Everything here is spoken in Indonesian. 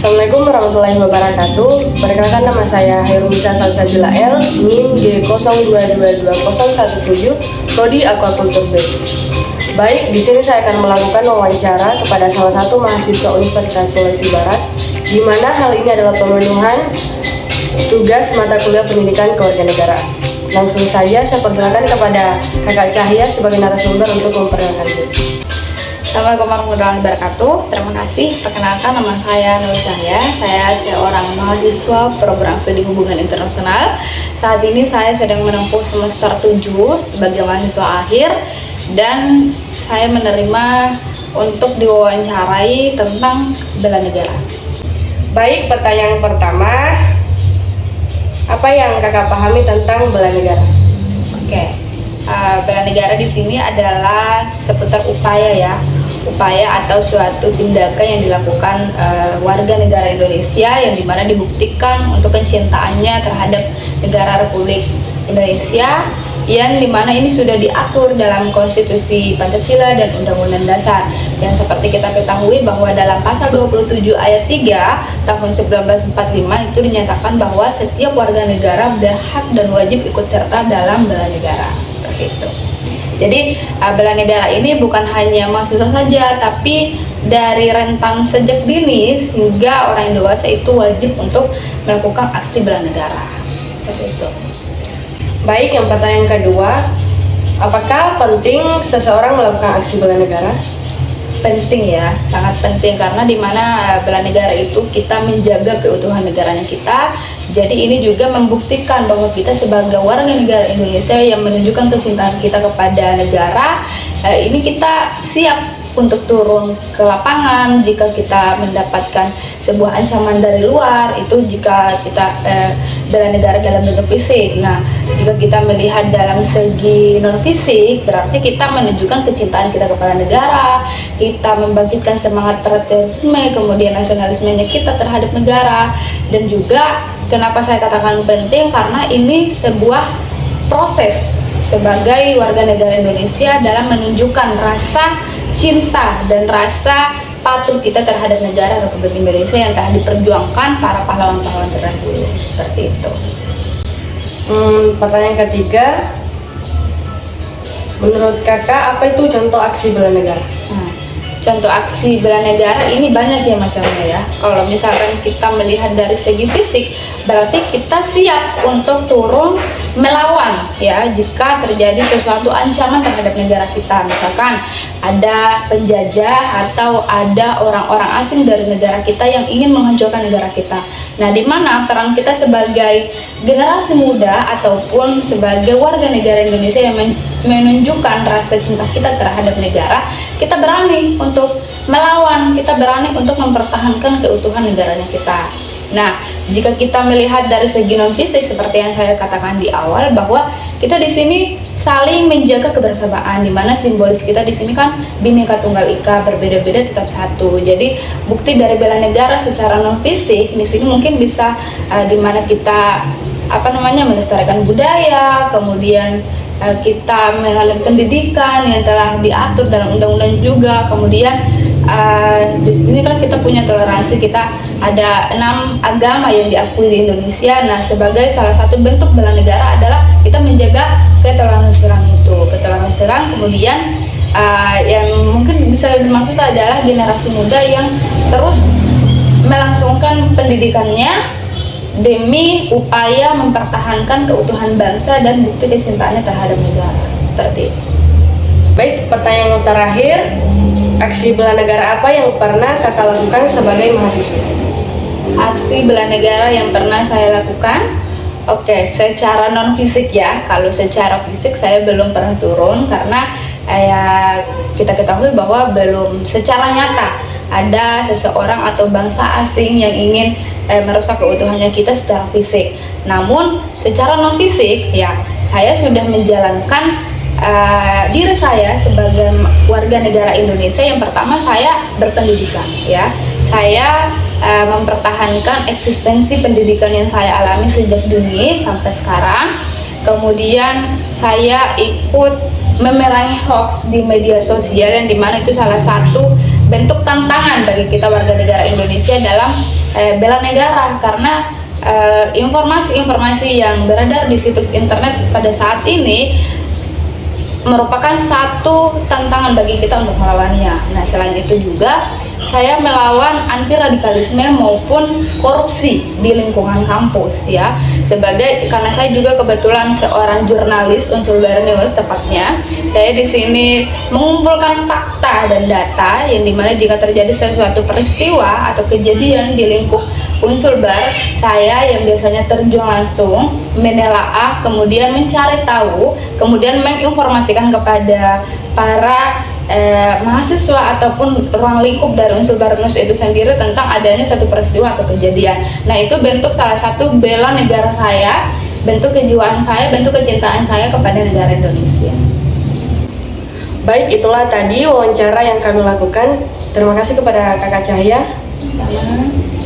Assalamualaikum warahmatullahi wabarakatuh. Perkenalkan, nama saya Hairunisa Salsabila L, NIM G02220117, Prodi Aquaculture B. Baik, di sini saya akan melakukan wawancara kepada salah satu mahasiswa Universitas Sulawesi Barat, di mana hal ini adalah pemenuhan tugas mata kuliah pendidikan kewarganegaraan. Langsung saja saya persilakan kepada Kakak Cahya sebagai narasumber untuk memperkenalkan diri. Assalamualaikum warahmatullahi wabarakatuh. Terima kasih. Perkenalkan, nama saya Nur Cahya. Saya seorang mahasiswa program studi hubungan internasional. Saat ini saya sedang menempuh semester 7 sebagai mahasiswa akhir, dan saya menerima untuk diwawancarai tentang bela negara. Baik, pertanyaan pertama, apa yang kakak pahami tentang bela negara? Oke. Bela negara di sini adalah seputar upaya atau suatu tindakan yang dilakukan warga negara Indonesia yang dimana dibuktikan untuk kecintaannya terhadap negara Republik Indonesia, yang dimana ini sudah diatur dalam Konstitusi Pancasila dan Undang-Undang Dasar, yang seperti kita ketahui bahwa dalam pasal 27 ayat 3 tahun 1945 itu dinyatakan bahwa setiap warga negara berhak dan wajib ikut serta dalam bela negara. Itu. Jadi bela negara ini bukan hanya mahasiswa saja, tapi dari rentang sejak dini hingga orang dewasa itu wajib untuk melakukan aksi bela negara. Seperti itu. Baik, yang pertanyaan kedua, apakah penting seseorang melakukan aksi bela negara? Penting ya, sangat penting, karena dimana bela negara itu kita menjaga keutuhan negaranya kita. Jadi ini juga membuktikan bahwa kita sebagai warga negara Indonesia yang menunjukkan kecintaan kita kepada negara, ini kita siap untuk turun ke lapangan jika kita mendapatkan sebuah ancaman dari luar, itu jika kita bela negara dalam bentuk fisik. Nah, jika kita melihat dalam segi non fisik, berarti kita menunjukkan kecintaan kita kepada negara, kita membangkitkan semangat patriotisme, kemudian nasionalismenya kita terhadap negara. Dan juga kenapa saya katakan penting, karena ini sebuah proses sebagai warga negara Indonesia dalam menunjukkan rasa cinta dan rasa patuh kita terhadap negara Republik Indonesia yang telah diperjuangkan para pahlawan-pahlawan terdahulu. Seperti itu. Pertanyaan ketiga, menurut kakak apa itu contoh aksi bela negara? Contoh aksi bela negara ini banyak ya macamnya ya. Kalau misalkan kita melihat dari segi fisik, berarti kita siap untuk turun melawan ya jika terjadi sesuatu ancaman terhadap negara kita. Misalkan ada penjajah atau ada orang-orang asing dari negara kita yang ingin menghancurkan negara kita. Nah, di mana peran kita sebagai generasi muda ataupun sebagai warga negara Indonesia yang menunjukkan rasa cinta kita terhadap negara, kita berani untuk melawan, kita berani untuk mempertahankan keutuhan negaranya kita. Nah, jika kita melihat dari segi non fisik seperti yang saya katakan di awal, bahwa kita di sini saling menjaga kebersamaan, di mana simbolis kita di sini kan Bhinneka Tunggal Ika, berbeda-beda tetap satu. Jadi bukti dari bela negara secara non fisik di sini mungkin bisa di mana kita melestarikan budaya, kemudian kita mengalami pendidikan yang telah diatur dalam undang-undang juga. Kemudian di sini kan kita punya toleransi, kita ada 6 agama yang diakui di Indonesia. Nah, sebagai salah satu bentuk bela negara adalah kita menjaga ketoleransian itu, ketoleransian. Kemudian yang mungkin bisa dimaksud adalah generasi muda yang terus melangsungkan pendidikannya demi upaya mempertahankan keutuhan bangsa dan bukti kecintaannya terhadap negara. Seperti itu. Baik, pertanyaan terakhir, aksi bela negara apa yang pernah kakak lakukan sebagai mahasiswa? Aksi bela negara yang pernah saya lakukan, oke, secara non fisik ya. Kalau secara fisik saya belum pernah turun, karena kita ketahui bahwa belum secara nyata ada seseorang atau bangsa asing yang ingin merusak keutuhannya kita secara fisik. Namun secara non fisik ya, saya sudah menjalankan diri saya sebagai warga negara Indonesia. Yang pertama, saya berpendidikan ya. Saya mempertahankan eksistensi pendidikan yang saya alami sejak dini sampai sekarang. Kemudian saya ikut memerangi hoax di media sosial, yang dimana itu salah satu bentuk tantangan bagi kita warga negara Indonesia dalam bela negara, karena informasi-informasi yang beredar di situs internet pada saat ini merupakan satu tantangan bagi kita untuk melawannya. Nah, selain itu juga saya melawan anti radikalisme maupun korupsi di lingkungan kampus ya. Karena saya juga kebetulan seorang jurnalis Unsur Barat News tepatnya. Saya di sini mengumpulkan fakta dan data yang dimana jika terjadi sesuatu peristiwa atau kejadian di lingkup Unsur Bar, saya yang biasanya terjun langsung menelaah, kemudian mencari tahu, kemudian menginformasikan kepada para mahasiswa ataupun ruang lingkup dari Unsur Barat News itu sendiri tentang adanya satu peristiwa atau kejadian. Nah, itu bentuk salah satu bela negara saya, bentuk kejiwaan saya, bentuk kecintaan saya kepada negara Indonesia. Baik, itulah tadi wawancara yang kami lakukan. Terima kasih kepada Kakak Cahya. Sama.